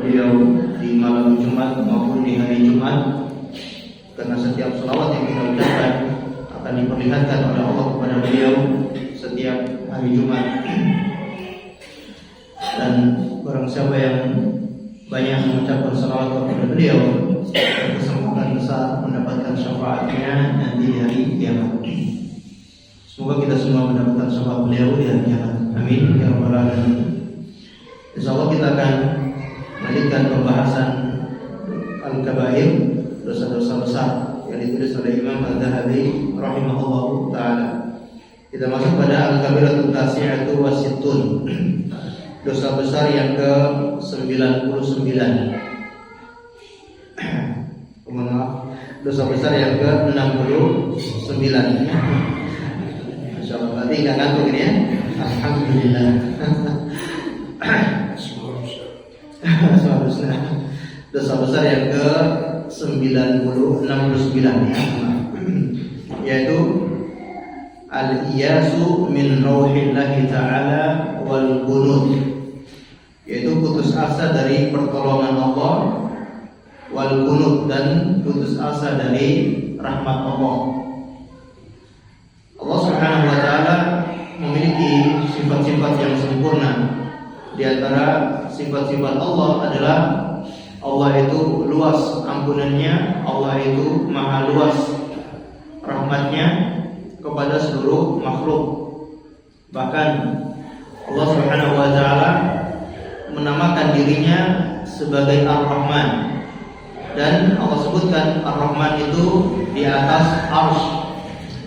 beliau di malam Jumat maupun di hari Jumat, karena setiap salawat yang kita ucapkan akan diperlihatkan oleh Allah kepada beliau setiap hari Jumat. Dan barang siapa yang banyak mengucapkan salawat kepada beliau, berkesempatan besar mendapatkan syafaatnya nanti di hari kiamat. Semoga kita semua mendapatkan syafaat beliau di hari kiamat. Amin ya rabbal alamin. Insyaallah kita akan melanjutkan pembahasan al-kabair, dosa-dosa besar yang ditulis oleh Imam Al-Dhahabi rahimahullahu taala. Kita masuk pada al-kabiratul tasi'atu wasittun, dosa besar yang ke-99. Maaf, dosa besar yang ke-69. Masyaallah, berarti enggak ngantuk ini ya. Alhamdulillah. Seharusnya dosa besar yang ke-69 ya, yaitu al-iyasu min rauhillahi ta'ala wal qunut, yaitu putus asa dari pertolongan Allah, wal qunut, dan putus asa dari rahmat Allah. Allah Subhanahu wa taala memiliki sifat-sifat yang sempurna. Di antara sifat-sifat Allah adalah Allah itu luas ampunannya, Allah itu maha luas rahmatnya kepada seluruh makhluk. Bahkan Allah Subhanahu wa taala menamakan dirinya sebagai Ar-Rahman, dan Allah sebutkan Ar-Rahman itu di atas arsy.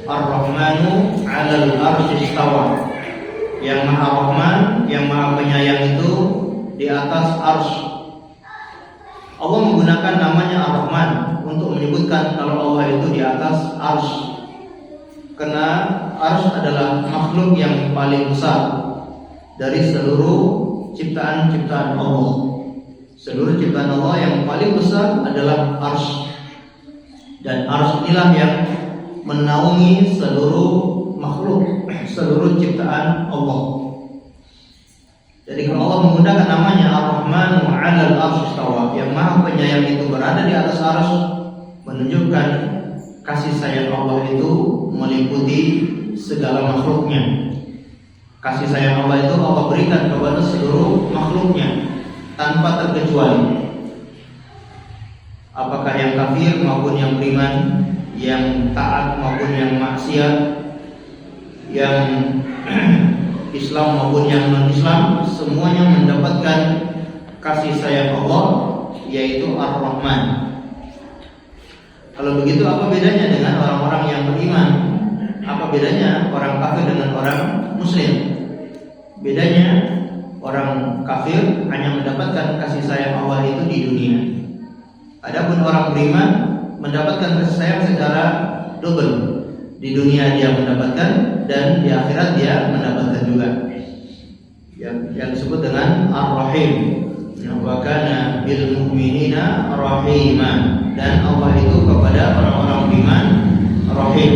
Ar-Rahmanu 'alal arsy istawa. Yang Maha Rahman, yang Maha Penyayang itu di atas arsy. Allah menggunakan namanya Ar-Rahman untuk menyebutkan kalau Allah itu di atas arsy, karena arsy adalah makhluk yang paling besar dari seluruh ciptaan-ciptaan Allah. Seluruh ciptaan Allah yang paling besar adalah arsy, dan arsy inilah yang menaungi seluruh makhluk, seluruh ciptaan Allah. Jadi kalau Allah menggunakan namanya Ar-Rahmanu 'alal arsy istawa, yang Maha Penyayang itu berada di atas arsy, menunjukkan kasih sayang Allah itu meliputi segala makhluknya. Kasih sayang Allah itu Allah berikan kepada seluruh makhluknya tanpa terkecuali, apakah yang kafir maupun yang beriman, yang taat maupun yang maksiat, yang Islam maupun yang non-Islam, semuanya mendapatkan kasih sayang Allah, yaitu Ar-Rahman. Kalau begitu, apa bedanya dengan orang-orang yang beriman? Apa bedanya orang kafir dengan orang muslim? Bedanya, orang kafir hanya mendapatkan kasih sayang Allah itu di dunia. Adapun orang beriman mendapatkan kasih sayang secara double. Di dunia dia mendapatkan, dan di akhirat dia mendapatkan juga. Yang disebut dengan Ar-Rahim. Wa kana bil mu'minina rahima. Dan Allah itu kepada orang-orang beriman Rahim.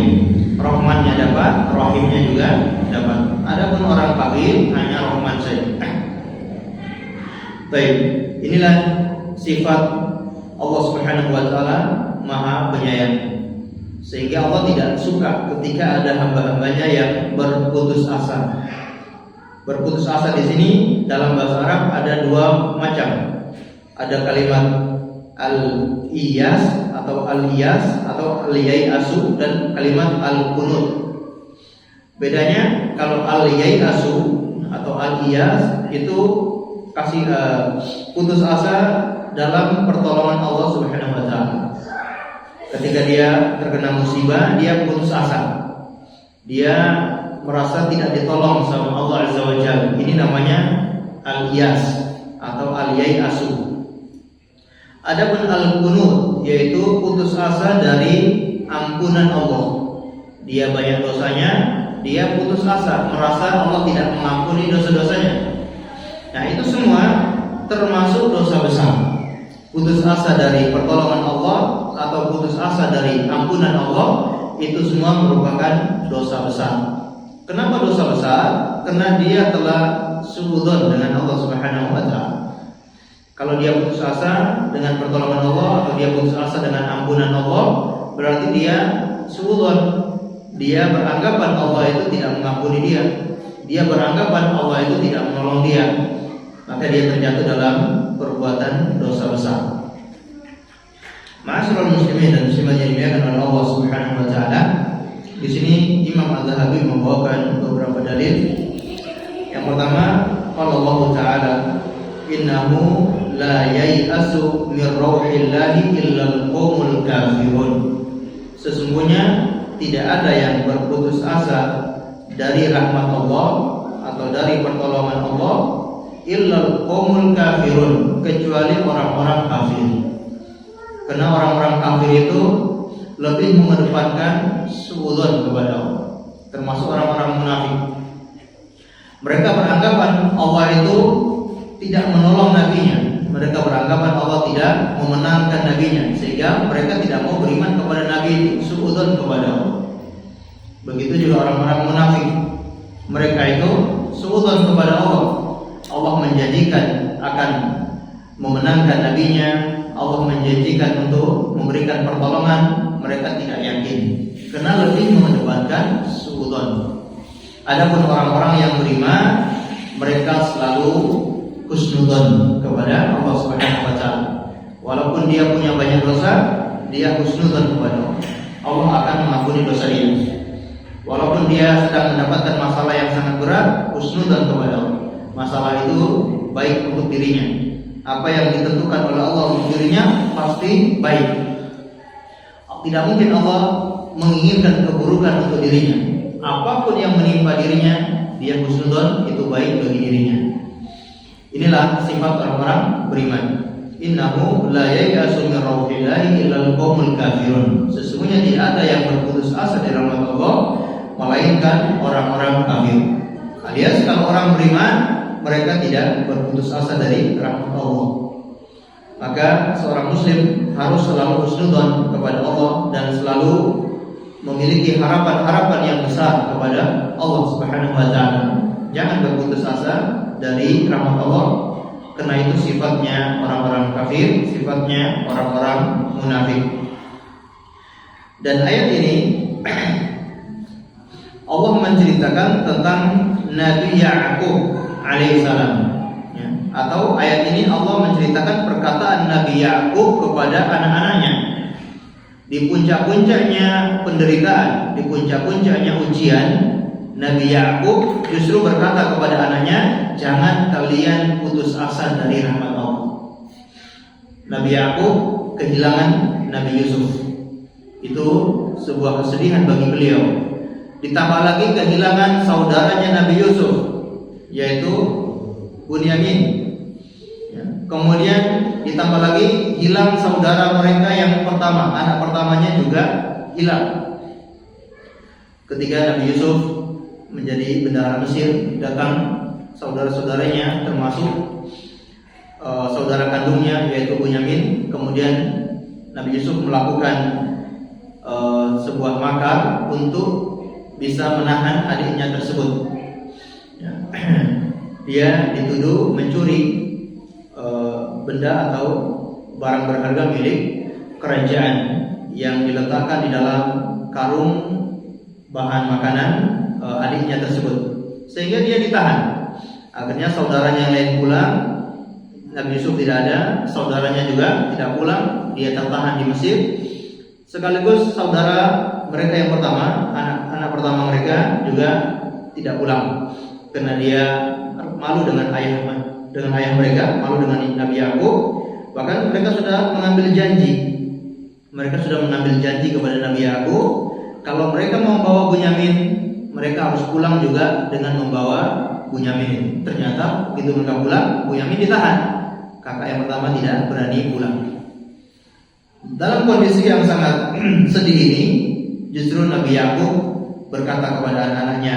Rahmannya dapat, Rahimnya juga dapat. Adapun orang kafir hanya Rahman saja. Baik, inilah sifat Allah Subhanahu wa taala Maha Penyayang. Sehingga Allah tidak suka ketika ada hamba-hambanya yang berputus asa. Berputus asa di sini dalam bahasa Arab ada dua macam. Ada kalimat al-iyas atau al-iyas atau al-yayasu, dan kalimat al-qunut. Bedanya, kalau al-yayasu atau al-iyas itu kasih putus asa dalam pertolongan Allah Subhanahu wa taala. Ketika dia terkena musibah, dia putus asa. Dia merasa tidak ditolong sama Allah Azza wa Jalla. Ini namanya al-iyas atau al-yayasu. Adapun al-qunut, yaitu putus asa dari ampunan Allah. Dia banyak dosanya, dia putus asa, merasa Allah tidak mengampuni dosa-dosanya. Nah, itu semua termasuk dosa besar. Putus asa dari pertolongan Allah atau putus asa dari ampunan Allah, itu semua merupakan dosa besar. Kenapa dosa besar? Karena dia telah suudzon dengan Allah Subhanahu wa taala. Kalau dia putus asa dengan pertolongan Allah atau dia putus asa dengan ampunan Allah, berarti dia suudzon. Dia beranggapan Allah itu tidak mengampuni dia. Dia beranggapan Allah itu tidak menolong dia. Maka dia terjatuh dalam perbuatan dosa besar. Ma'asyiral muslimin dan muslimat yang dimuliakan oleh Allah Subhanahu wa taala. Di sini Imam Az-Zahabi membawakan beberapa dalil. Yang pertama, qala Allah taala, "Innahu la yai'asu min rauhillahi illal qaumul kafirun." Sesungguhnya tidak ada yang berputus asa dari rahmat Allah atau dari pertolongan Allah illal qaumul kafirun, kecuali orang-orang kafir. Karena orang-orang kafir itu lebih mengedepankan suudzon kepada Allah, termasuk orang-orang munafik. Mereka beranggapan Allah itu tidak menolong nabinya. Mereka beranggapan Allah tidak memenangkan nabinya, sehingga mereka tidak mau beriman kepada nabi itu, suudzon kepada Allah. Begitu juga orang-orang munafik. Mereka itu suudzon kepada Allah. Allah menjanjikan akan memenangkan nabinya, Allah menjanjikan untuk memberikan pertolongan, mereka tidak yakin karena lebih mengedepankan suudzon. Adapun orang-orang yang beriman, mereka selalu husnudzon kepada Allah Subhanahu wa taala. Walaupun dia punya banyak dosa, dia husnudzon kepada Allah. Allah akan mengampuni dosa dia. Walaupun dia sedang mendapatkan masalah yang sangat berat, husnudzon kepada Allah. Masalah itu baik untuk dirinya. Apa yang ditentukan oleh Allah untuk dirinya pasti baik. Tidak mungkin Allah menginginkan keburukan untuk dirinya. Apapun yang menimpa dirinya, dia husnudzon itu baik bagi dirinya. Inilah sifat orang-orang beriman. Innahu la yai'asu min rauhillahi illal qaumul kafirun. Sesungguhnya tidak ada yang berputus asa dari rahmat Allah melainkan orang-orang kafir. Alias kalau orang beriman, mereka tidak berputus asa dari rahmat Allah. Maka seorang muslim harus selalu husnudzon kepada Allah dan selalu memiliki harapan-harapan yang besar kepada Allah Subhanahu wa taala. Jangan berputus asa dari rahmat Allah, karena itu sifatnya orang-orang kafir, sifatnya orang-orang munafik. Dan ayat ini Allah menceritakan tentang Nabi Ya'qub alaihissalam, ya. Atau ayat ini Allah menceritakan perkataan Nabi Ya'qub kepada anak-anaknya di puncak-puncaknya penderitaan, di puncak-puncaknya ujian. Nabi Ya'qub justru berkata kepada anaknya, jangan kalian putus asa dari rahmat Allah. Nabi Ya'qub kehilangan Nabi Yusuf, itu sebuah kesedihan bagi beliau. Ditambah lagi kehilangan saudaranya Nabi Yusuf, yaitu Bunyamin, ya. Kemudian ditambah lagi hilang saudara mereka yang pertama, anak pertamanya juga hilang. Ketika Nabi Yusuf menjadi bendahara Mesir, datang saudara-saudaranya termasuk saudara kandungnya yaitu Bunyamin. Kemudian Nabi Yusuf melakukan sebuah makar untuk bisa menahan adiknya tersebut. Ya. Dia dituduh mencuri benda atau barang berharga milik kerajaan yang diletakkan di dalam karung bahan makanan adiknya tersebut, sehingga dia ditahan. Akhirnya saudaranya yang lain pulang, Nabi Yusuf tidak ada, saudaranya juga tidak pulang, dia tertahan di Mesir. Sekaligus saudara mereka yang pertama, anak pertama mereka juga tidak pulang karena dia malu dengan ayah mereka, malu dengan Nabi Ya'qub. Bahkan mereka sudah mengambil janji. Mereka sudah mengambil janji kepada Nabi Ya'qub, kalau mereka mau membawa Bunyamin, mereka harus pulang juga dengan membawa Bunyamin. Ternyata begitu mereka pulang, Bunyamin ditahan. Kakak yang pertama tidak berani pulang. Dalam kondisi yang sangat sedih ini, justru Nabi Ya'qub berkata kepada anak-anaknya,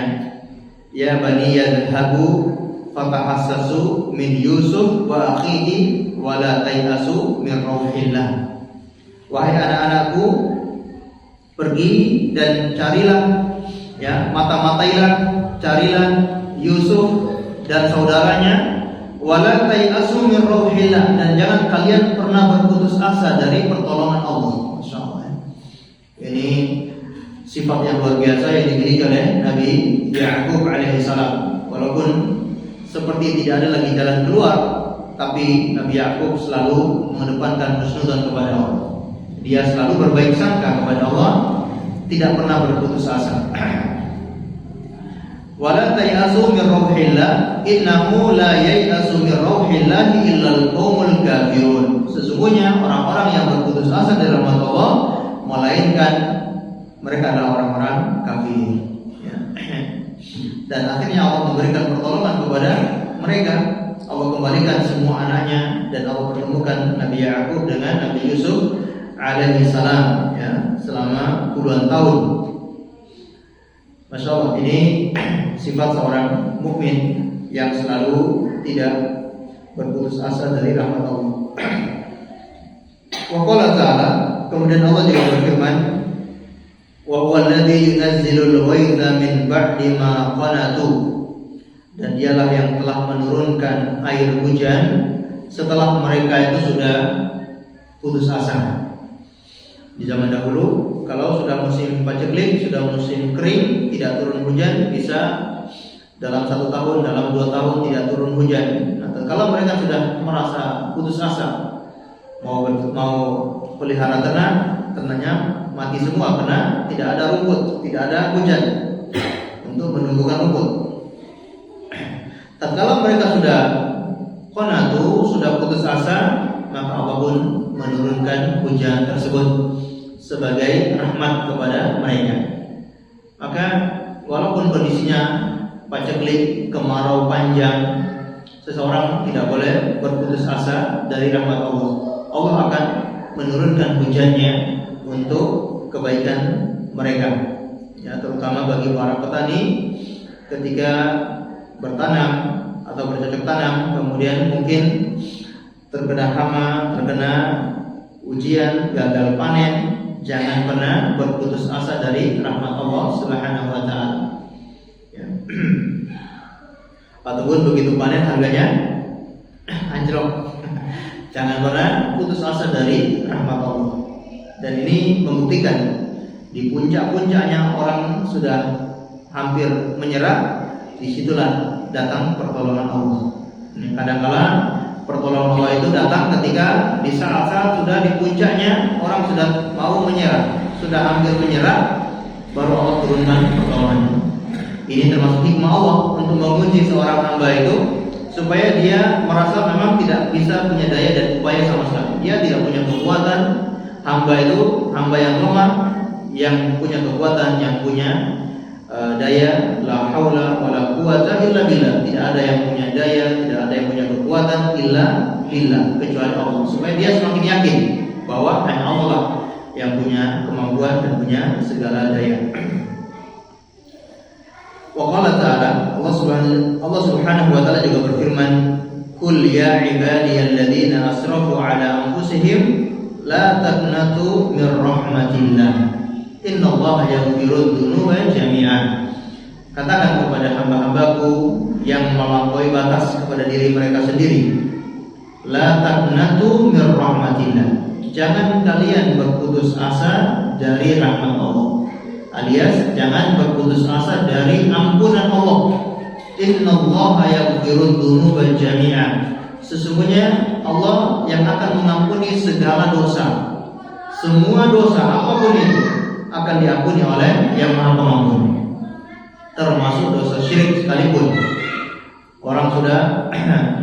ya bani yadhhabu fatahassasu min Yusuf wa akhihi wa la tayasu min rauhillah. Wahai anak-anakku, pergi dan carilah, ya, mata-matailah, carilah Yusuf dan saudaranya, Wala tayasu min rauhillah, dan jangan kalian pernah berputus asa dari pertolongan Allah. Masyaallah. Ini sifat yang luar biasa yang dimiliki oleh Nabi Yakub alaihissalam. Walaupun seperti tidak ada lagi jalan keluar, tapi Nabi Yakub selalu mengedepankan husnudzon kepada Allah. Dia selalu berbaik sangka kepada Allah, tidak pernah berputus asa. Wala tayasu min rauhillah, innahu la yayasu min rauhillah illa al-qaumul kafirun. Sesungguhnya orang-orang yang berputus asa dari rahmat Allah, melainkan mereka adalah orang-orang kafir. Ya. Dan akhirnya Allah memberikan pertolongan kepada mereka. Allah kembalikan semua anaknya, dan Allah pertemukan Nabi Yakub dengan Nabi Yusuf alaihi salam, ya, selama puluhan tahun. Masya Allah, ini sifat seorang mukmin yang selalu tidak berputus asa dari rahmat Allah. Wa qala ta'ala, kemudian Allah juga berfirman, wa huwa alladhi yunazzilul ghaitha min ba'di ma qanatu, dan dialah yang telah menurunkan air hujan setelah mereka itu sudah putus asa. Di zaman dahulu, kalau sudah musim paceklik, sudah musim kering, tidak turun hujan, bisa dalam 1 tahun, dalam 2 tahun tidak turun hujan. Nah, kalau mereka sudah merasa putus asa, mau pelihara ternaknya mati semua karena tidak ada rumput, tidak ada hujan untuk menumbuhkan rumput. Tatkala mereka sudah qanatu, sudah putus asa, maka Allah pun menurunkan hujan tersebut sebagai rahmat kepada mereka. Maka walaupun kondisinya paceklik, kemarau panjang, seseorang tidak boleh berputus asa dari rahmat Allah. Allah akan menurunkan hujannya untuk kebaikan mereka, ya, terutama bagi para petani ketika bertanam atau bercocok tanam, kemudian mungkin terkena hama, terkena ujian, gagal panen, jangan pernah berputus asa dari rahmat Allah Subhanahu wa taala. Ya. Ataupun begitu panen harganya anjlok. Jangan pernah putus asa dari rahmat Allah. Dan ini membuktikan di puncak-puncaknya orang sudah hampir menyerah, disitulah datang pertolongan Allah. Kadang-kala pertolongan Allah itu datang ketika di saat-saat sudah di puncaknya orang sudah mau menyerah, sudah hampir menyerah, baru Allah turunkan pertolongannya. Ini termasuk hikmah Allah untuk menguji seorang hamba itu supaya dia merasa memang tidak bisa punya daya dan upaya sama sekali. Dia tidak punya kekuatan. Hamba itu hamba yang lemah, yang punya kekuatan, yang punya daya, la haula wala quwata illa billah. Tidak ada yang punya daya, tidak ada yang punya kekuatan illa billah, kecuali Allah. Supaya dia semakin yakin bahwa hanya Allah yang punya kemampuan dan punya segala daya. Wa qala ta'ala, Allah Subhanahu wa ta'ala juga berfirman, "Qul ya ibadiyalladzina asrafu ala anfusihim la taqnatu min rahmatillah. Innallaha yaghfirudz dzunuba jami'an." Katakan kepada hamba-hambaku yang melampaui batas kepada diri mereka sendiri, la taqnatu min rahmatillah. Jangan kalian berputus asa dari rahmat Allah. Alias jangan berputus asa dari ampunan Allah. Innallaha yaghfirudz dzunuba jami'an. Sesungguhnya Allah yang akan mengampuni segala dosa. Semua dosa apapun itu akan diampuni oleh Yang Maha Pengampun, termasuk dosa syirik sekalipun. Orang sudah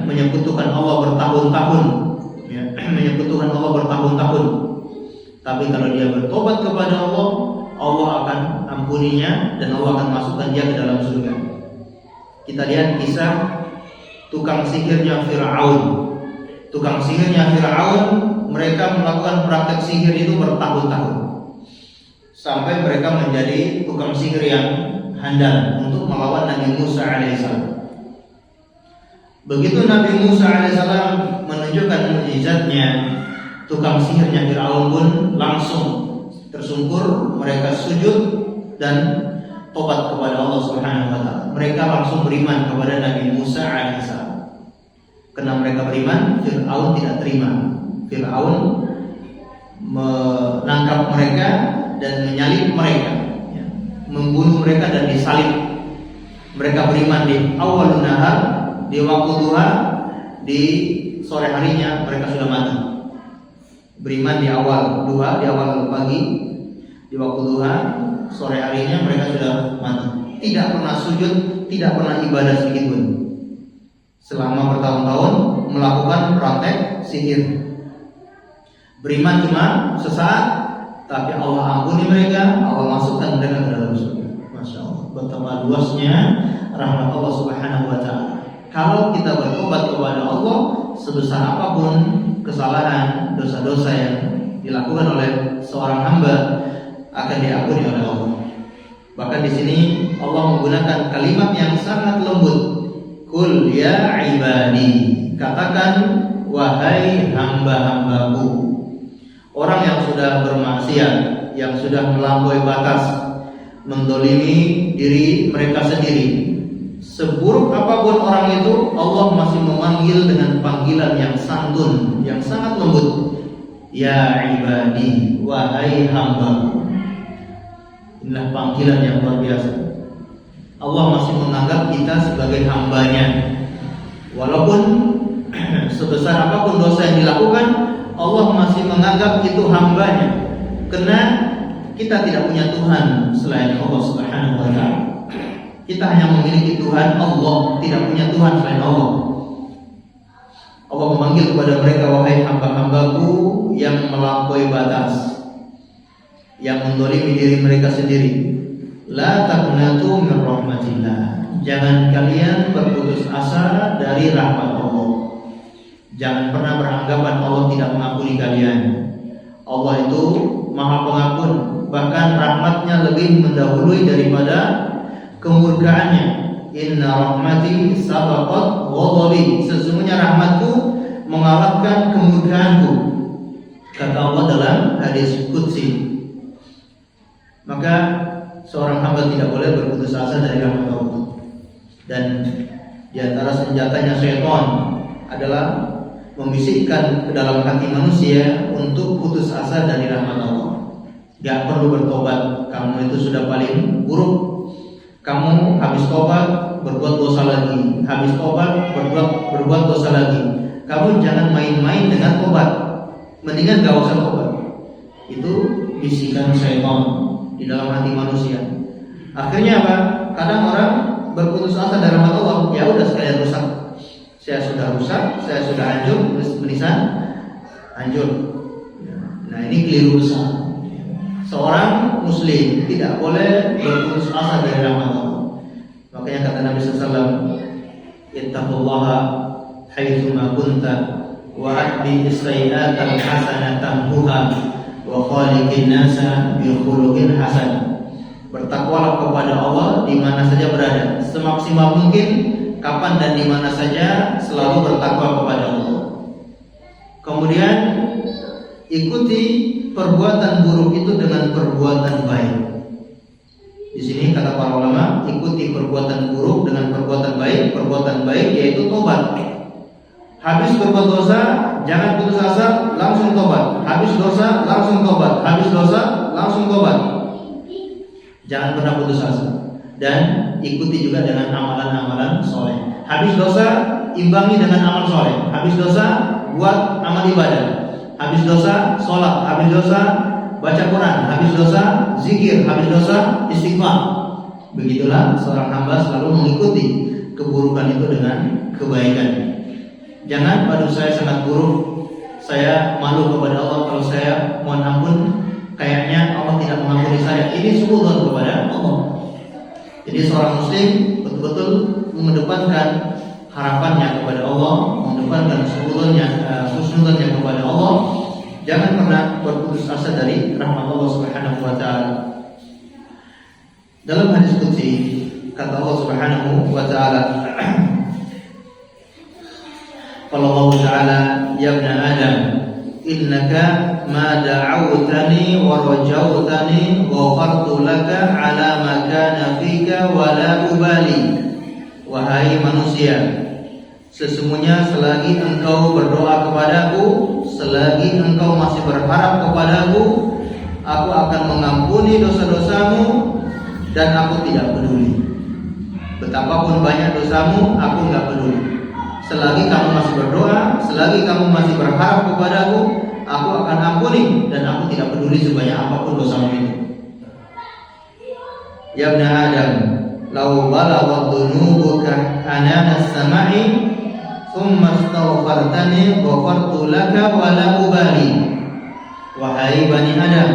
menyekutukan Allah bertahun-tahun, ya, menyekutukan Allah bertahun-tahun. Tapi kalau dia bertobat kepada Allah, Allah akan ampuninya dan Allah akan masukkan dia ke dalam surga. Kita lihat kisah tukang sihirnya Fir'aun. Tukang sihirnya Fir'aun, mereka melakukan praktek sihir itu bertahun-tahun, sampai mereka menjadi tukang sihir yang handal untuk melawan Nabi Musa alaihissalam. Begitu Nabi Musa alaihissalam menunjukkan mukjizatnya, tukang sihirnya Fir'aun pun langsung tersungkur, mereka sujud dan tobat kepada Allah Subhanahu wa taala. Mereka langsung beriman kepada Nabi Musa alaihissalam. Karena mereka beriman, Fir'aun tidak terima. Fir'aun menangkap mereka dan menyalib mereka, ya, membunuh mereka dan disalib. Mereka beriman di awal nahar, di waktu duha, di sore harinya mereka sudah mati. Beriman di awal duha, di awal pagi, di waktu duha, sore harinya mereka sudah mati. Tidak pernah sujud, tidak pernah ibadah sedikit pun. Selama bertahun-tahun melakukan praktek sihir. Beriman cuma sesaat, tapi Allah ampuni mereka, Allah masukkan mereka ke dalam surga. Masya Allah, betapa luasnya rahmat Allah Subhanahu wa Ta'ala. Kalau kita bertobat kepada Allah, sebesar apapun kesalahan, dosa-dosa yang dilakukan oleh seorang hamba akan diampuni oleh Allah. Bahkan di sini Allah menggunakan kalimat yang sangat lembut. Qul ya ibadi, katakan wahai hamba-hambaku. Orang yang sudah bermaksiat, yang sudah melampaui batas, mendolimi diri mereka sendiri, seburuk apapun orang itu, Allah masih memanggil dengan panggilan yang santun, yang sangat lembut. Ya ibadi, wahai hambaku. Inilah panggilan yang luar biasa. Allah masih menganggap kita sebagai hambanya. Walaupun sebesar apapun dosa yang dilakukan, Allah masih menganggap itu hambanya. Karena kita tidak punya Tuhan selain Allah Subhanahu wa Ta'ala. Kita hanya memiliki Tuhan Allah, tidak punya Tuhan selain Allah. Allah memanggil kepada mereka, wahai hamba-hambaku yang melampaui batas, yang mendolimi diri mereka sendiri. La taqnatu min rahmatillah. Jangan kalian berputus asa dari rahmat Allah. Jangan pernah beranggapan Allah tidak mengampuni kalian. Allah itu Maha Pengampun, bahkan rahmatnya lebih mendahului daripada kemurkaannya. Inna rahmati sabaqat ghadabi. Sesungguhnya rahmatku mengalahkan kemurkaanku, kata Allah dalam hadis qudsi. Maka seorang hamba tidak boleh berputus asa dari rahmat Allah. Dan di antara senjatanya syaitan adalah membisikkan ke dalam hati manusia untuk putus asa dari rahmat Allah. Gak perlu bertobat, kamu itu sudah paling buruk. Kamu habis tobat berbuat dosa lagi, habis tobat berbuat dosa lagi. Kamu jangan main-main dengan tobat. Mendingan gak usah tobat. Itu bisikan syaitan di dalam hati manusia. Akhirnya apa? Kadang orang berputus asa dari rahmat Allah. Ya udah, sekalian rusak. Saya sudah rusak, saya sudah hancur, menisan hancur. Nah, ini keliru besar. Seorang muslim tidak boleh berputus asa dari rahmat Allah. Makanya kata Nabi SAW, ittaqullaha haitsuma kunta wa atbi as-sayyi'ata hasanatan tamhuha wa khaliqin nasa bi khuluqin hasan. Bertakwalah kepada Allah di mana saja berada, semaksimal mungkin, kapan dan di mana saja, selalu bertakwa kepada Allah. Kemudian ikuti perbuatan buruk itu dengan perbuatan baik. Di sini kata para ulama, ikuti perbuatan buruk dengan perbuatan baik. Perbuatan baik yaitu tobat. Habis berbuat dosa, jangan putus asa, langsung tobat. Habis dosa, langsung tobat. Habis dosa, langsung tobat. Jangan pernah putus asa. Dan ikuti juga dengan amalan-amalan soleh. Habis dosa, imbangi dengan amal soleh. Habis dosa, buat amal ibadah. Habis dosa, sholat. Habis dosa, baca Quran. Habis dosa, zikir. Habis dosa, istighfar. Begitulah seorang hamba selalu mengikuti keburukan itu dengan kebaikan. Jangan, waduh saya sangat buruk, saya malu kepada Allah kalau saya mohon ampun, kayaknya Allah tidak mengampuni saya. Ini suudzon kepada Allah. Jadi seorang muslim betul-betul mengedepankan harapannya kepada Allah, mengedepankan husnudzonnya kepada Allah. Jangan pernah berputus asa dari rahmat Allah Subhanahu wa Ta'ala. Dalam hadis qudsi kata Allah Subhanahu wa Ta'ala, qala Allah Ta'ala, ya ibna Adam, innaka ma da'awtani wa rajautani ghafartu laka ala ma kana fika wa la ubali. Wahai manusia, Sesungguhnya selagi engkau berdoa kepadaku, selagi engkau masih berharap kepadaku, aku akan mengampuni dosa-dosamu dan aku tidak peduli. Betapapun banyak dosamu, aku nggak peduli. Selagi kamu masih berdoa, selagi kamu masih berharap kepadaku, aku akan ampuni dan aku tidak peduli sebanyak apapun dosamu itu. Ya ibna Adam, law balaghat dhunubuka anana as-sama'i thumma astaghfartani ghafartu laka wa la ubali. Wahai Bani Adam,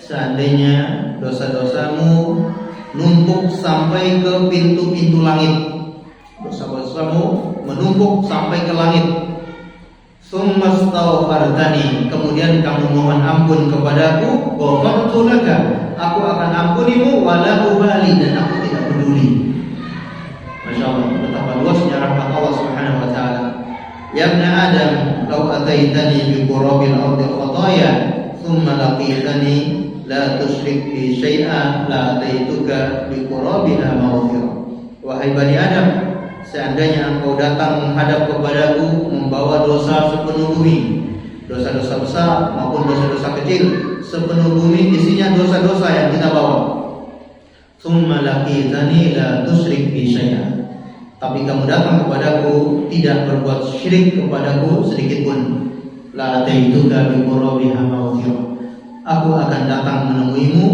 seandainya dosa-dosamu numpuk sampai ke pintu-pintu langit, dosa-dosamu menumpuk sampai ke langit, summa astaghfartani, kemudian kamu mohon ampun kepadaku, ghafartu laka, aku akan ampunimu, wala ubali, dan aku tidak peduli. Masya Allah, betapa luasnya rahmat Allah Subhanahu wa ta'ala. Ya ibna Adam, law ataitani bi qurabil ardi khataya thumma laqitani la tusyrik bi syai'a la ataituka bi qurabiha maghfirah. Wahai Bani Adam, seandainya engkau datang menghadap kepadaku membawa dosa sepenuh bumi, dosa-dosa besar maupun dosa-dosa kecil, sepenuh bumi isinya dosa-dosa yang kita bawa. Tsumma laqitani la tusyrik bi syai'a, tapi kamu datang kepadaku tidak berbuat syirik kepadaku sedikit pun, la ataituka bi qurabiha maghfirah, aku akan datang menemuimu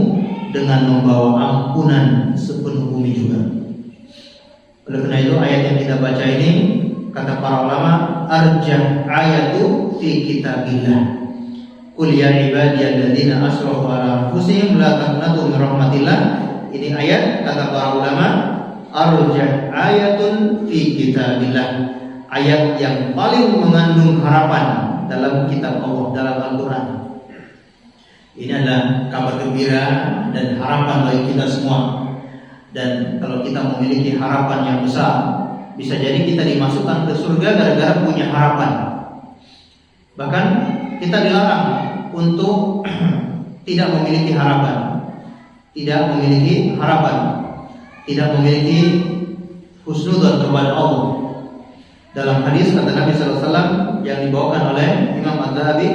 dengan membawa ampunan sepenuh bumi juga. Oleh karena itu ayat yang kita baca ini, kata para ulama, arjah ayatu fi kitabillah. Qul ya ibadiyalladzina asrafu ala anfusihim la taqnatu min rahmatillah. Ini ayat kata para ulama, arjah ayatun fi kitabillah. Ayat yang paling mengandung harapan dalam kitab Allah, dalam Al-Qur'an. Ini adalah kabar gembira dan harapan bagi kita semua. Dan kalau kita memiliki harapan yang besar, bisa jadi kita dimasukkan ke surga gara-gara punya harapan. Bahkan kita dilarang untuk tidak memiliki harapan, tidak memiliki harapan, tidak memiliki husnudzon kepada Allah. Dalam hadis kata Nabi SAW yang dibawakan oleh Imam Az-Zahabi,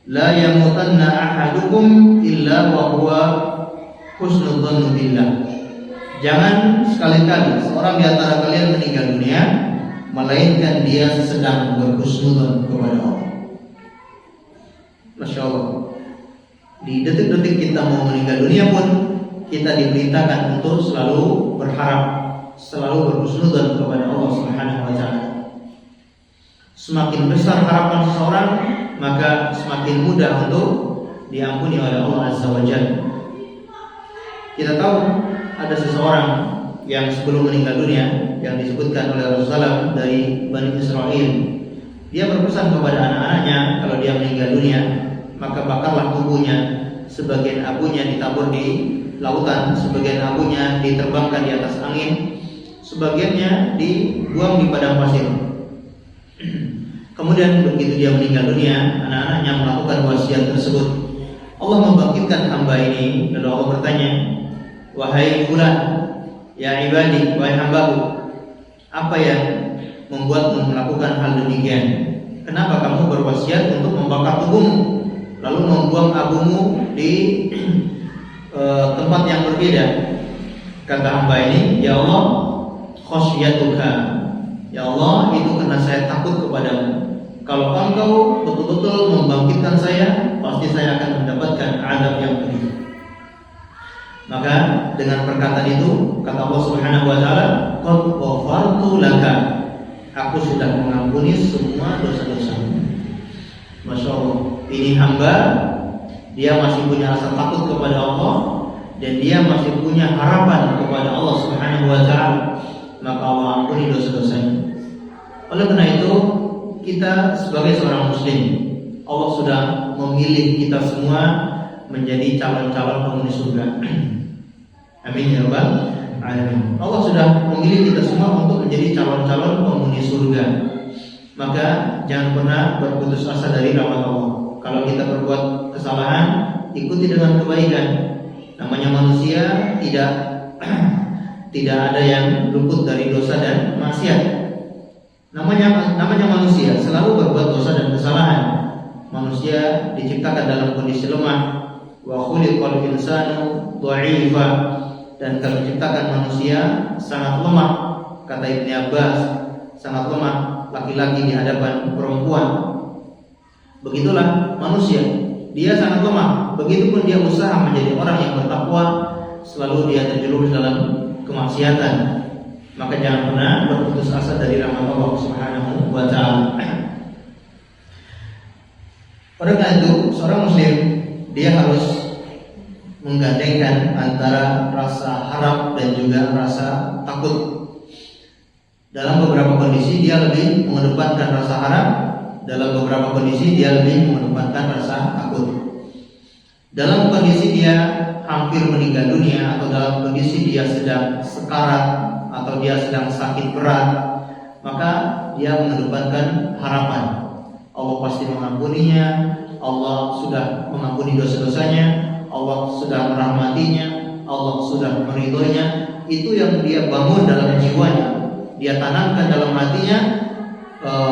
la yamutanna ahadukum illa wa huwa husnudzon billah. Jangan sekali-kali seorang di antara kalian meninggal dunia melainkan dia sedang berhusnudzon kepada Allah. Masya Allah. Di detik-detik kita mau meninggal dunia pun kita diperintahkan untuk selalu berharap, selalu berhusnudzon kepada Allah Subhanahu wa ta'ala. Semakin besar harapan seseorang, maka semakin mudah untuk diampuni oleh Allah Azza wa Jalla. Kita tahu ada seseorang yang sebelum meninggal dunia yang disebutkan oleh Rasulullah dari Bani Israel. Dia berpesan kepada anak-anaknya, kalau dia meninggal dunia, maka bakarlah tubuhnya. Sebagian abunya ditabur di lautan, sebagian abunya diterbangkan di atas angin, sebagiannya dibuang di padang pasir. Kemudian begitu dia meninggal dunia, anak-anaknya melakukan wasiat tersebut. Allah membangkitkan hamba ini, lalu Allah bertanya, wahai fulan, ya ibadi, wahai hambaku, apa yang membuatmu melakukan hal demikian? Kenapa kamu berwasiat untuk membakar tubuhmu, lalu membuang abumu di tempat yang berbeda? Kata hamba ini, ya Allah, khosyatuka, ya Allah, itu karena saya takut kepadamu. Kalau engkau betul-betul membangkitkan saya, pasti saya akan mendapatkan azab yang pedih. Maka dengan perkataan itu, kata Allah Subhanahu wa ta'ala, qad ghafartu laka, aku sudah mengampuni semua dosa-dosamu. Masya Allah, ini hamba, dia masih punya rasa takut kepada Allah, dan dia masih punya harapan kepada Allah Subhanahu wa ta'ala, maka Allah ampuni dosa-dosanya. Oleh karena itu, kita sebagai seorang muslim, Allah sudah memilih kita semua menjadi calon-calon penghuni surga. Amin ya rabbal alamin. Allah sudah memilih kita semua untuk menjadi calon-calon penghuni surga. Maka jangan pernah berputus asa dari rahmat Allah. Kalau kita berbuat kesalahan, ikuti dengan kebaikan. Namanya manusia tidak tidak ada yang luput dari dosa dan maksiat. Namanya manusia selalu berbuat dosa dan kesalahan. Manusia diciptakan dalam kondisi lemah. Wa khuliqal insanu dha'ifa, dan kami ciptakan manusia sangat lemah. Kata Ibnu Abbas, sangat lemah laki-laki di hadapan perempuan. Begitulah manusia, dia sangat lemah. Begitupun dia usaha menjadi orang yang bertakwa, selalu dia terjerumus dalam kemaksiatan. Maka jangan pernah berputus asa dari rahmat Allah Subhanahu wa taala. Oleh karena itu, seorang muslim dia harus menggandengkan antara rasa harap dan juga rasa takut. Dalam beberapa kondisi dia lebih mengedepankan rasa harap, dalam beberapa kondisi dia lebih mengedepankan rasa takut. Dalam kondisi dia hampir meninggal dunia, atau dalam kondisi dia sedang sekarat, atau dia sedang sakit berat, maka dia mengedepankan harapan. Allah pasti mengampuninya, Allah sudah mengampuni dosa-dosanya, Allah sudah merahmatinya, Allah sudah meridhoinya. Itu yang dia bangun dalam jiwanya, dia tanamkan dalam hatinya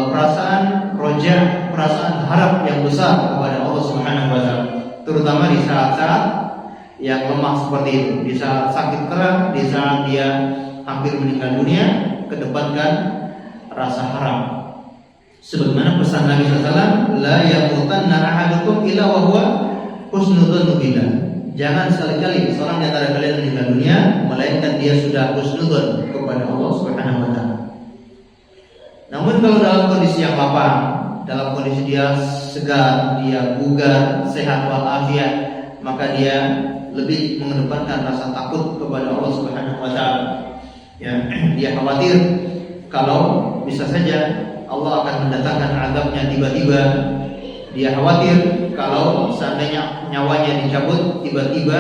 perasaan roja, perasaan harap yang besar kepada Allah Subhanahu wa taala. Terutama di saat-saat yang lemah seperti itu, di saat sakit keras, di saat dia hampir meninggal dunia, kedepankan rasa harap. Sebagaimana pesan Nabi SAW, la yamutanna ahadukum illa wa huwa husnudzon billah. Jangan sekali-kali seorang di antara kalian meninggal dunia melainkan dia sudah husnudzon kepada Allah Subhanahu wa taala. Namun kalau dalam kondisi yang lapang, dalam kondisi dia segar, dia bugar, sehat walafiat, maka dia lebih mengedepankan rasa takut kepada Allah Subhanahu wa taala. Ya, dia khawatir kalau bisa saja Allah akan mendatangkan azabnya tiba-tiba. Dia khawatir kalau seandainya nyawanya dicabut tiba-tiba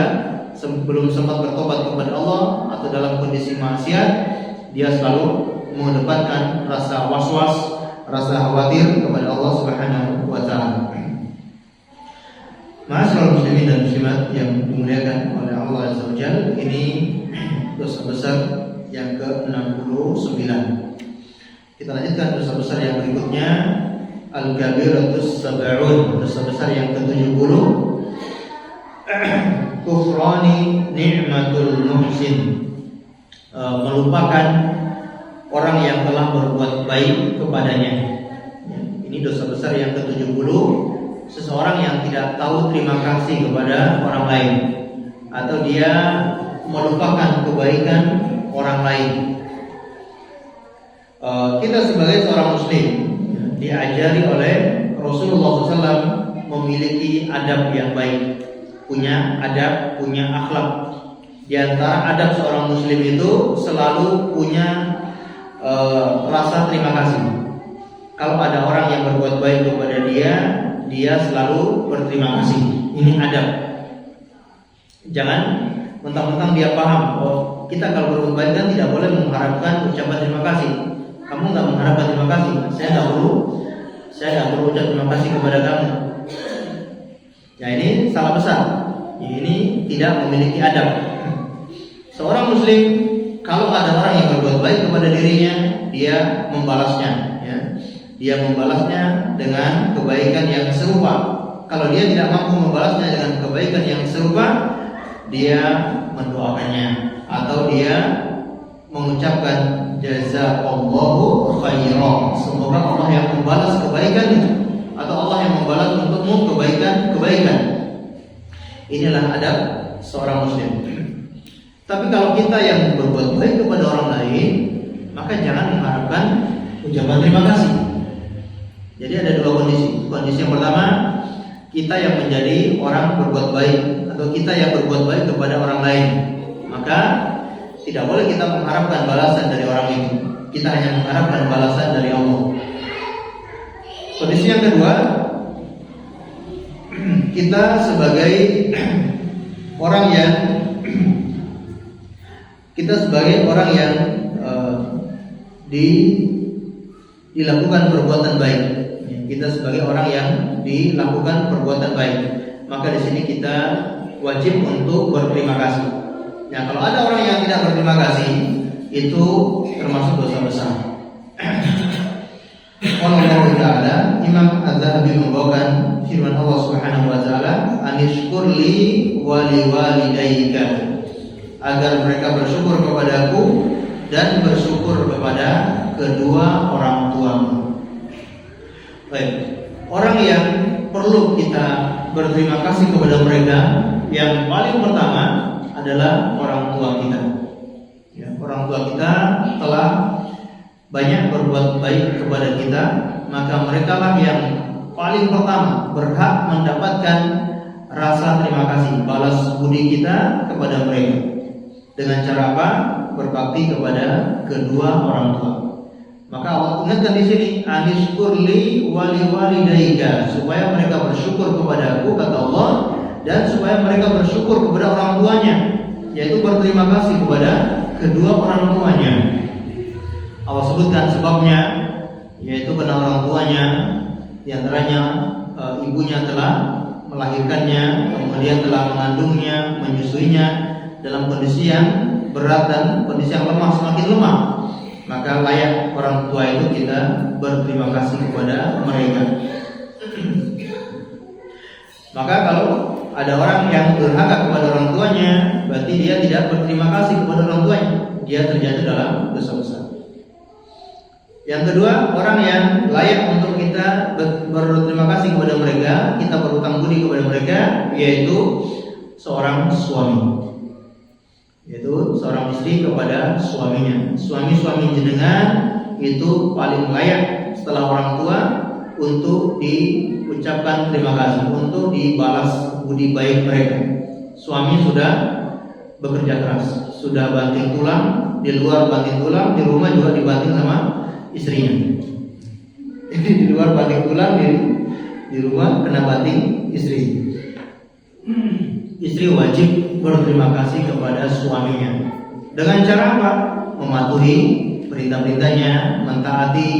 sebelum sempat bertobat kepada Allah, atau dalam kondisi maksiat, dia selalu mengedepankan rasa was-was, rasa khawatir kepada Allah Subhanahu wa taala. Ma'asyiral muslimin dan muslimat yang dimuliakan oleh Allah Azza wa Jalla, ini dosa besar yang ke-69. Kita lanjutkan dosa besar yang berikutnya, al-kabiratus sab'un, dosa besar yang ke-70, kufrani ni'matul muhsin, melupakan orang yang telah berbuat baik kepadanya. Ini dosa besar yang ke-70, seseorang yang tidak tahu terima kasih kepada orang lain, atau dia melupakan kebaikan orang lain. Kita sebagai seorang muslim diajari oleh Rasulullah SAW memiliki adab yang baik, punya adab, punya akhlak. Di antara adab seorang muslim itu selalu punya rasa terima kasih. Kalau ada orang yang berbuat baik kepada dia, dia selalu berterima kasih. Ini adab. Jangan mentang-mentang dia paham, oh kita kalau berbuat baik kan tidak boleh mengharapkan ucapan terima kasih. Kamu nggak mengharapkan terima kasih, saya nggak perlu ucap terima kasih kepada kamu. Ya, ini salah besar. Ini tidak memiliki adab. Seorang muslim, kalau ada orang yang berbuat baik kepada dirinya, dia membalasnya, ya. Dia membalasnya dengan kebaikan yang serupa. Kalau dia tidak mampu membalasnya dengan kebaikan yang serupa, dia mendoakannya, atau dia mengucapkan jazakallahu khairan, semoga Allah yang membalas kebaikannya, atau Allah yang membalas untukmu kebaikan. Inilah adab seorang muslim. Tapi kalau kita yang berbuat baik kepada orang lain, maka jangan mengharapkan ucapan terima kasih. Jadi ada dua kondisi. Kondisi yang pertama, kita yang menjadi orang berbuat baik, atau kita yang berbuat baik kepada orang lain, maka tidak boleh kita mengharapkan balasan dari orang itu. Kita hanya mengharapkan balasan dari Allah. Kondisi yang kedua, kita sebagai orang yang dilakukan perbuatan baik. Kita sebagai orang yang dilakukan perbuatan baik, maka di sini kita wajib untuk berterima kasih. Nah, kalau ada orang yang tidak berterima kasih, itu termasuk dosa besar. Allah Ta'ala, Imam Az-Zahabi membawakan firman Allah Subhanahu wa taala, "Anishkurli wa liwalidayka," agar mereka bersyukur kepadaku dan bersyukur kepada kedua orang tuamu. Baik, orang yang perlu kita berterima kasih kepada mereka, yang paling pertama adalah orang tua kita. Ya, orang tua kita telah banyak berbuat baik kepada kita, maka mereka lah yang paling pertama berhak mendapatkan rasa terima kasih, balas budi kita kepada mereka. Dengan cara apa? Berbakti kepada kedua orang tua. Maka Allah ingatkan di sini, "Anishkurli wa liwalidayka," supaya mereka bersyukur kepadaku, kata Allah, dan supaya mereka bersyukur kepada orang tuanya, yaitu berterima kasih kepada kedua orang tuanya. Allah sebutkan sebabnya, yaitu karena orang tuanya, diantaranya ibunya telah melahirkannya, kemudian telah mengandungnya, menyusuinya dalam kondisi yang berat dan kondisi yang lemah, semakin lemah. Maka layak orang tua itu kita berterima kasih kepada mereka. Maka kalau ada orang yang durhaka kepada orang tuanya, berarti dia tidak berterima kasih kepada orang tuanya, dia terjatuh dalam dosa besar. Yang kedua, orang yang layak untuk kita berterima kasih kepada mereka, kita berhutang budi kepada mereka, yaitu seorang suami, yaitu seorang istri kepada suaminya. Suami-suami jenengan itu paling layak setelah orang tua untuk diucapkan terima kasih, untuk dibalas budi baik mereka. Suami sudah bekerja keras, sudah banting tulang, di luar banting tulang, di rumah juga dibanting sama istrinya. Ini di luar banting tulang, di rumah kena banting istri. Istri wajib berterima kasih kepada suaminya. Dengan cara apa? Mematuhi perintah-perintahnya, mentaati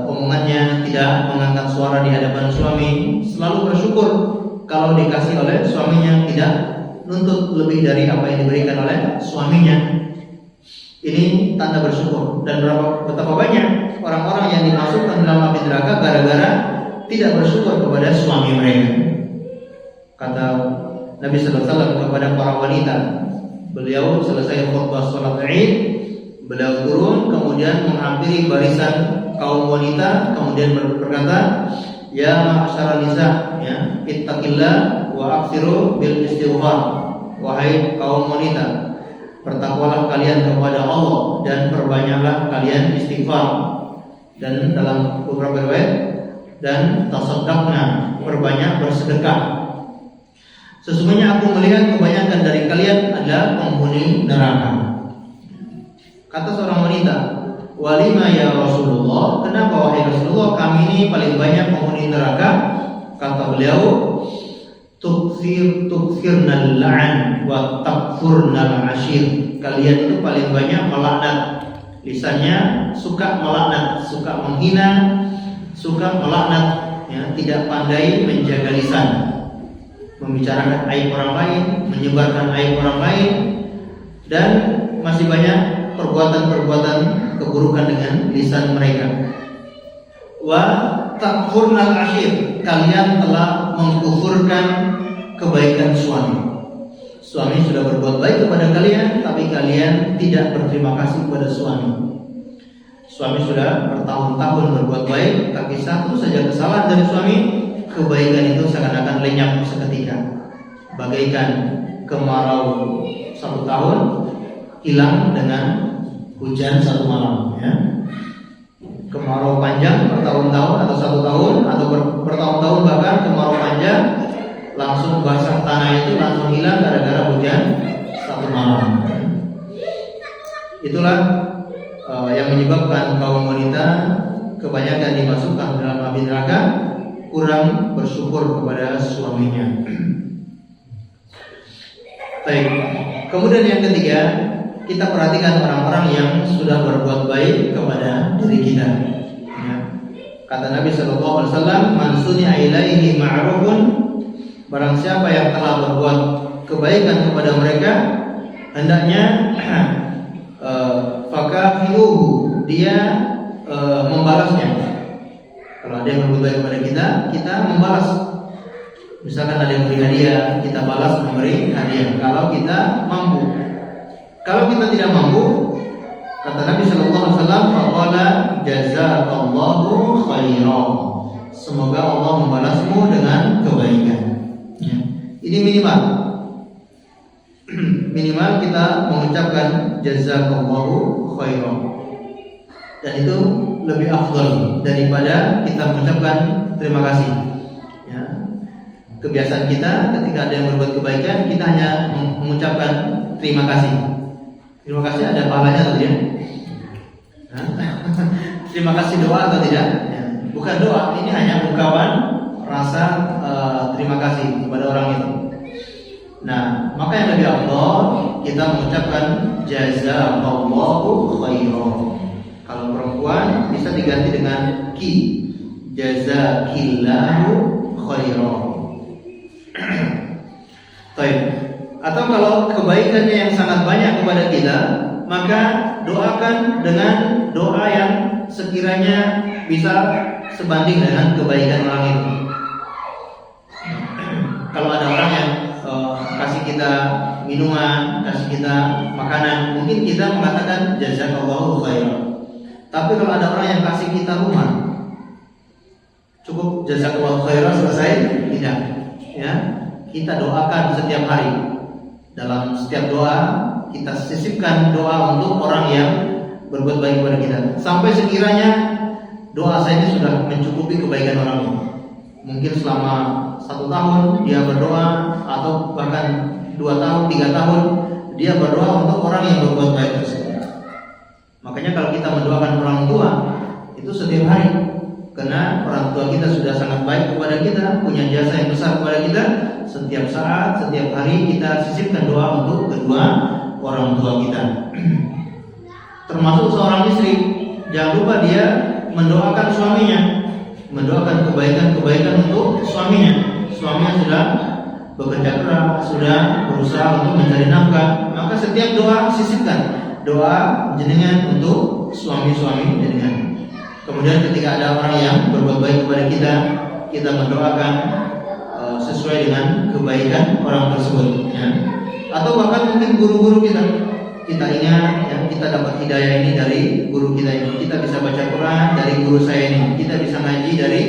omongannya, tidak mengangkat suara di hadapan suami, selalu bersyukur kalau dikasih oleh suaminya, tidak nuntut lebih dari apa yang diberikan oleh suaminya. Ini tanda bersyukur. Dan betapa banyak orang-orang yang dimasukkan dalam api neraka gara-gara tidak bersyukur kepada suami mereka. Kata Nabi sallallahu alaihi wasallam kepada para wanita, beliau selesai khutbah salat Id, beliau turun kemudian menghampiri barisan kaum wanita, kemudian berkata, "Ya ma'asyaral nisa, ya, ittaqillah wa aksiru bil istighfar." Wahai kaum wanita, bertakwalah kalian kepada Allah dan perbanyaklah kalian istighfar. Dan dalam beberapa riwayat, dan tasaddaqna, perbanyak bersedekah. Sesungguhnya aku melihat kebanyakan dari kalian adalah penghuni neraka. Kata seorang wanita, "Walima ya Rasulullah, kenapa wahai Rasulullah kami ini paling banyak penghuni neraka?" Kata beliau, "Tukfirnal la'an wa takfurnal ashir." Kalian itu paling banyak melaknat. Lisannya suka melaknat, suka menghina, suka melaknat, ya, tidak pandai menjaga lisan, membicarakan aib orang lain, menyebarkan aib orang lain, dan masih banyak perbuatan-perbuatan keburukan dengan lisan mereka. Wa takfurnal ashir, kalian telah mengkufurkan kebaikan suami. Suami sudah berbuat baik kepada kalian, tapi kalian tidak berterima kasih kepada suami. Suami sudah bertahun-tahun berbuat baik, tapi satu saja kesalahan dari suami, kebaikan itu seakan-akan lenyap seketika, bagaikan kemarau 1 tahun hilang dengan hujan 1 malam. Ya. Kemarau panjang bertahun-tahun atau 1 tahun atau bertahun-tahun, bahkan kemarau panjang langsung basah tanah itu langsung hilang gara-gara hujan 1 malam. Itulah yang menyebabkan kaum wanita kebanyakan dimasukkan dalam api neraka, kurang bersyukur kepada suaminya. Baik. Kemudian yang ketiga, kita perhatikan orang-orang yang sudah berbuat baik kepada diri kita. Ya. Kata Nabi sallallahu alaihi wasallam, "Man suni'a ilaihi ma'rufun," barang siapa yang telah berbuat kebaikan kepada mereka, hendaknya fakafiuhu, dia membalasnya. Kalau ada yang berbuat baik kepada kita, kita membalas. Misalkan ada yang memberi hadiah, kita balas memberi hadiah. Kalau kita mampu. Kalau kita tidak mampu, kata Nabi Sallallahu Alaihi Wasallam, faqala jazakallahu khairan. Semoga Allah membalasmu dengan kebaikan. Ya. Ini minimal. Minimal kita mengucapkan jazakallahu khairan. Dan itu lebih afdal daripada kita mengucapkan terima kasih. Ya. Kebiasaan kita ketika ada yang berbuat kebaikan, kita hanya mengucapkan terima kasih. Terima kasih ada pahalanya atau tidak? Terima kasih doa atau tidak? Ya. Bukan doa, ini hanya ungkapan rasa terima kasih kepada orang itu. Nah, maka yang lebih afdal kita mengucapkan jazakallahu khairan. Kalau perempuan bisa diganti dengan ki, jazakillahu khairan. Baik. Atau kalau kebaikannya yang sangat banyak kepada kita, maka doakan dengan doa yang sekiranya bisa sebanding dengan kebaikan orang itu. Kalau ada orang yang kasih kita minuman, kasih kita makanan, mungkin kita mengatakan jazakallahu khairan. Tapi kalau ada orang yang kasih kita rumah, cukup jazakallahu khairan selesai? Tidak. Ya, kita doakan setiap hari. Dalam setiap doa kita sisipkan doa untuk orang yang berbuat baik kepada kita, sampai sekiranya doa saya ini sudah mencukupi kebaikan orang itu. Mungkin selama 1 tahun dia berdoa, atau bahkan 2 tahun, 3 tahun dia berdoa untuk orang yang berbuat baik tersebut. Makanya kalau kita mendoakan orang tua itu setiap hari, karena orang tua kita sudah sangat baik kepada kita, punya jasa yang besar kepada kita. Setiap saat, setiap hari kita sisipkan doa untuk kedua orang tua kita. Termasuk seorang istri, jangan lupa dia mendoakan suaminya, mendoakan kebaikan-kebaikan untuk suaminya. Suaminya sudah bekerja keras, sudah berusaha untuk mencari nafkah, maka setiap doa sisipkan doa jenengan untuk suami-suami jenengan. Kemudian ketika ada orang yang berbuat baik kepada kita, kita mendoakan sesuai dengan kebaikan orang tersebut, ya. Atau bahkan mungkin guru-guru kita ingat, ya, kita dapat hidayah ini dari guru kita ini, kita bisa baca Quran dari guru saya ini, kita bisa ngaji dari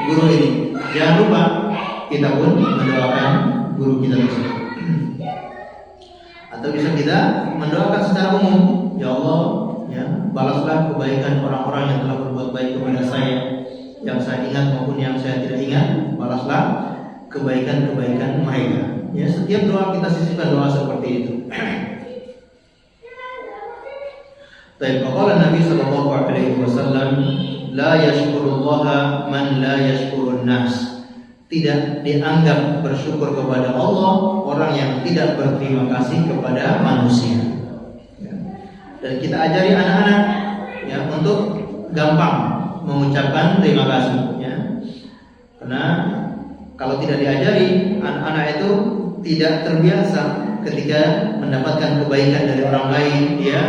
guru ini. Jangan lupa kita pun mendoakan guru kita tersebut. Atau bisa kita mendoakan secara umum, ya Allah, ya, balaslah kebaikan orang-orang yang telah berbuat baik kepada saya, yang saya ingat maupun yang saya tidak ingat, balaslah kebaikan-kebaikan mereka. Ya, setiap doa kita sisipkan doa seperti itu. Baik, qala Nabi sallallahu alaihi wasallam, la yashkurullaha man la yashkurun nas. Tidak dianggap bersyukur kepada Allah orang yang tidak berterima kasih kepada manusia. Ya. Dan kita ajari anak-anak, ya, untuk gampang mengucapkan terima kasih, ya. Karena kalau tidak diajari, anak-anak itu tidak terbiasa ketika mendapatkan kebaikan dari orang lain, ya,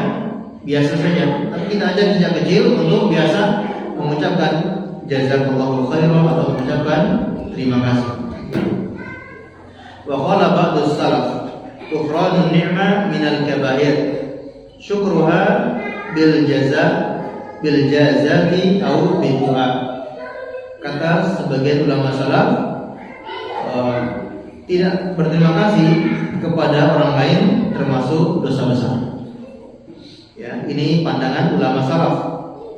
biasa saja. Tapi kita ajari sejak kecil untuk biasa mengucapkan jazakallahu khairan atau mengucapkan terima kasih. Wa qala ba'du salaf, kufranun ni'mah minal kabair, syukruha bil jazati au bil du'a. Kata sebagian ulama salaf, tidak berterima kasih kepada orang lain termasuk dosa besar. Ya, ini pandangan ulama salaf.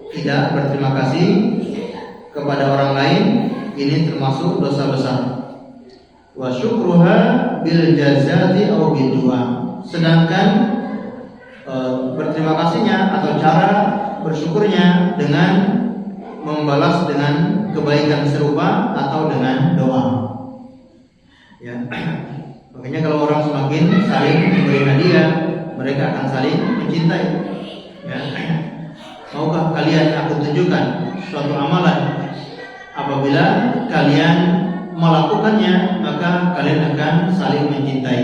Tidak berterima kasih kepada orang lain ini termasuk dosa besar. Wa syukruha bil jazati au bil du'a. Sedangkan berterima kasihnya atau cara bersyukurnya dengan membalas dengan kebaikan serupa atau dengan doa. Ya. Makanya kalau orang semakin saling memberi hadiah, mereka akan saling mencintai. Ya. Maukah kalian aku tunjukkan suatu amalan, apabila kalian melakukannya maka kalian akan saling mencintai.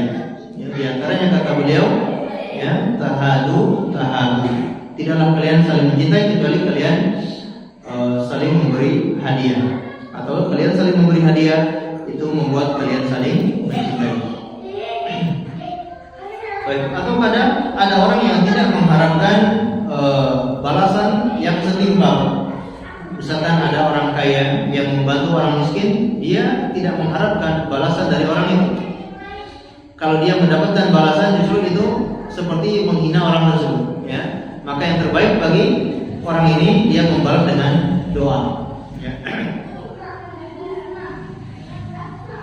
Ya, di antaranya kata beliau, ya, tahadu. Tidaklah kalian saling mencintai kecuali kalian saling memberi hadiah, atau kalian saling memberi hadiah itu membuat kalian saling mencintai. Baik, atau ada orang yang tidak mengharapkan balasan yang setimpal. Misalkan ada orang kaya yang membantu orang miskin, dia tidak mengharapkan balasan dari orang itu. Kalau dia mendapatkan balasan, justru itu seperti menghina orang tersebut, ya. Maka yang terbaik bagi orang ini dia membalas dengan doa, ya.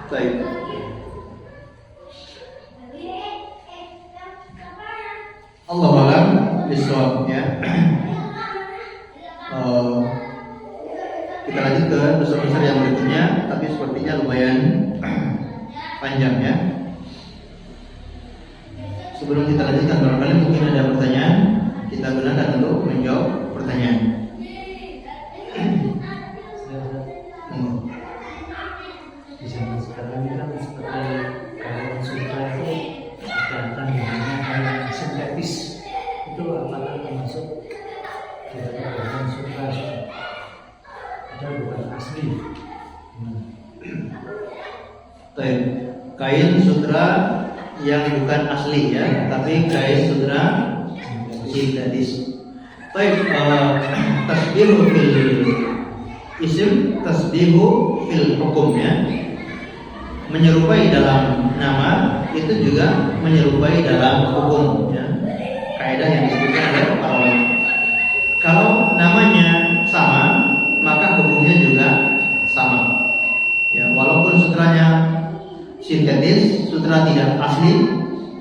Baik. Allahu a'lam bishawab, ya. Kita lanjut ke dosa besar yang berikutnya, tapi sepertinya lumayan panjang, ya. Sebelum kita lanjutkan, barangkali mungkin ada pertanyaan, kita gunakan untuk menjawab pertanyaan. Di zaman sekarang kan seperti kain sutra itu kelihatan namanya kain sintetis, itu apakah termasuk dari kain sutra atau bukan asli? Kain sutra yang bukan asli, ya, tapi kain sutra sintetis. Baik, tasbihu fil isim, tasbihu fil hukum, ya. Menyerupai dalam nama itu juga menyerupai dalam hukum, ya. Kaidah yang disebutkan oleh para ulama. Kalau namanya sama, maka hukumnya juga sama. Ya, walaupun sutranya sintetis, sutra tidak asli,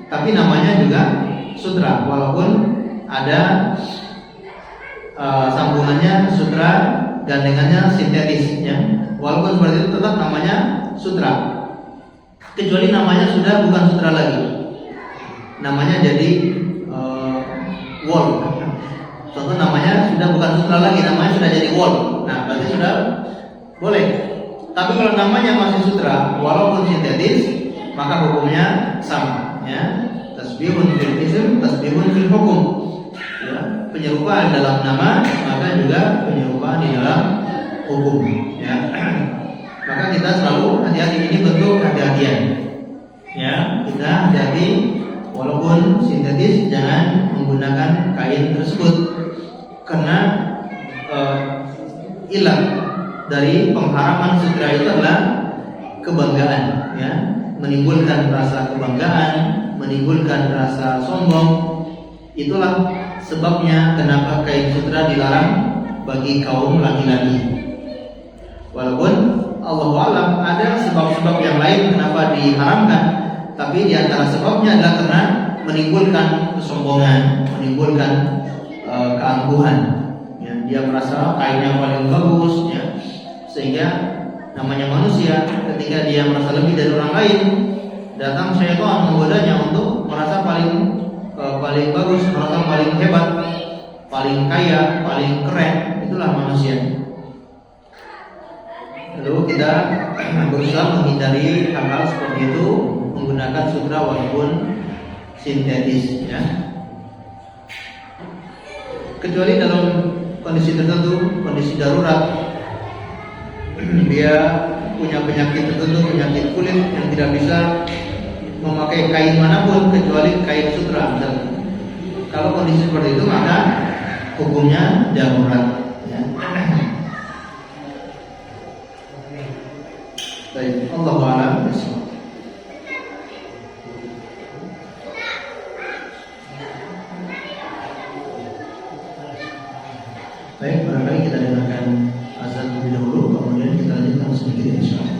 tapi namanya juga sutra, walaupun ada sambungannya sutra, gandengannya sintetis, ya. Walaupun seperti itu tetap namanya sutra, kecuali namanya sudah bukan sutra lagi, namanya jadi wall. Contoh, namanya sudah bukan sutra lagi, namanya sudah jadi wall. Nah, berarti sudah boleh. Tapi kalau namanya masih sutra, walaupun sintetis, maka hukumnya sama, ya. Tasbihun fil ism, tasbihun fil hukum. Ya, penyerupaan dalam nama, maka juga penyerupaan di dalam hukum, ya. Maka kita selalu hati-hati, ini bentuk hati-hatian, ya. Kita hati-hati, walaupun sintetis, jangan menggunakan kain tersebut, karena ilah dari pengharaman sutra itu adalah kebanggaan, ya. Menimbulkan rasa kebanggaan, menimbulkan rasa sombong. Itulah sebabnya kenapa kain sutra dilarang bagi kaum laki-laki. Walaupun Allahu a'lam ada sebab-sebab yang lain kenapa diharamkan, tapi di antara sebabnya adalah karena menimbulkan kesombongan, menimbulkan keangkuhan, ya. Dia merasa kainnya paling bagus, ya. Sehingga namanya manusia, ketika dia merasa lebih dari orang lain, datang syaitan menggodanya untuk merasa paling bagus, merasa paling hebat, paling kaya, paling keren. Itulah manusia. Lalu kita berusaha menghindari hal-hal seperti itu menggunakan sutra walaupun sintetis, ya. Kecuali dalam kondisi tertentu, kondisi darurat, dia punya penyakit tertentu, penyakit kulit yang tidak bisa memakai kain manapun kecuali kain sutra, misalnya. Kalau kondisi seperti itu, maka hukumnya darurat, ya. Baik, Allahu a'lam bishawab. Baik, barangkali kita dengarkan azan lebih dahulu, kemudian kita lanjutkan sedikit, insyaallah.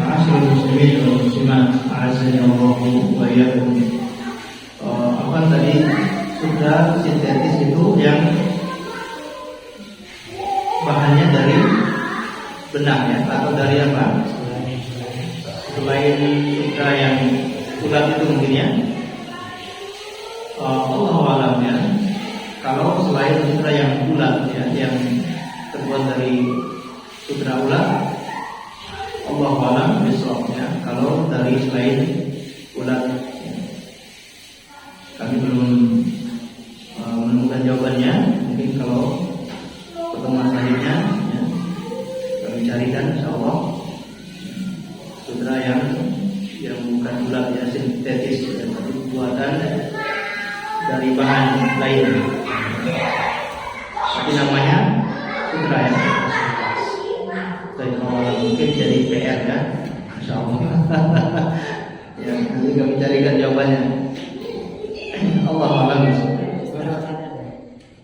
Ma'asyiral muslimin wal muslimat, a'azzani Allah wa iyyakum. Apa tadi sudah sintetis itu yang bahannya dari benang ya, atau dari apa? Selain sutra yang ulat itu mungkin ya. Allah alam ya. Kalau selain sutra yang ulat ya, yang terbuat dari sutra ulat, Allah alam bisawabnya. Kalau dari selain ulat ya, kami belum menemukan jawabannya. Mungkin kalau pertemuan selanjutnya ya, kami carikan insyaallah sutra yang bukan ulat ya, sintetis ya, tapi buatan dari bahan lain. Tapi namanya sutra ya. Mungkin jadi PR ya, insyaallah. Ya, nanti kami carikan jawabannya. Allah alam.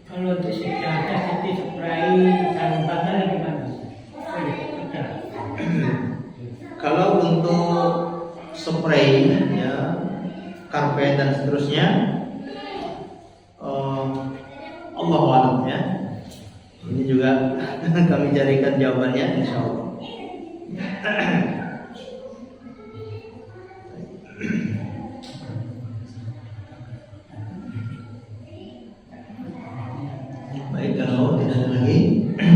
Kalau untuk sejadah itu spray sarung tangan gimana? Kalau untuk spray ya, karpet dan seterusnya, Allah alam ya. Ini juga kami carikan jawabannya insyaallah. Baik, kalau tidak ada lagi,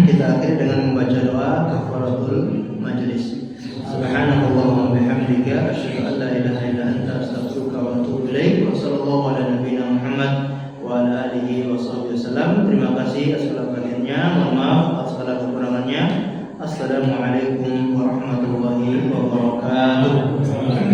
kita akhiri dengan membaca doa kafaratul majlis. Subhanallahumma wa bihamdika asyhadu an la ilaha illa anta astaghfiruka wa atubu ilaik. Wa sallallahu ala nabiyyina Muhammad wa ala alihi wa sahbihi wasallam. Terima kasih atas perhatiannya. Mohon maaf atas segala kekurangannya. Assalamualaikum warahmatullahi wabarakatuh.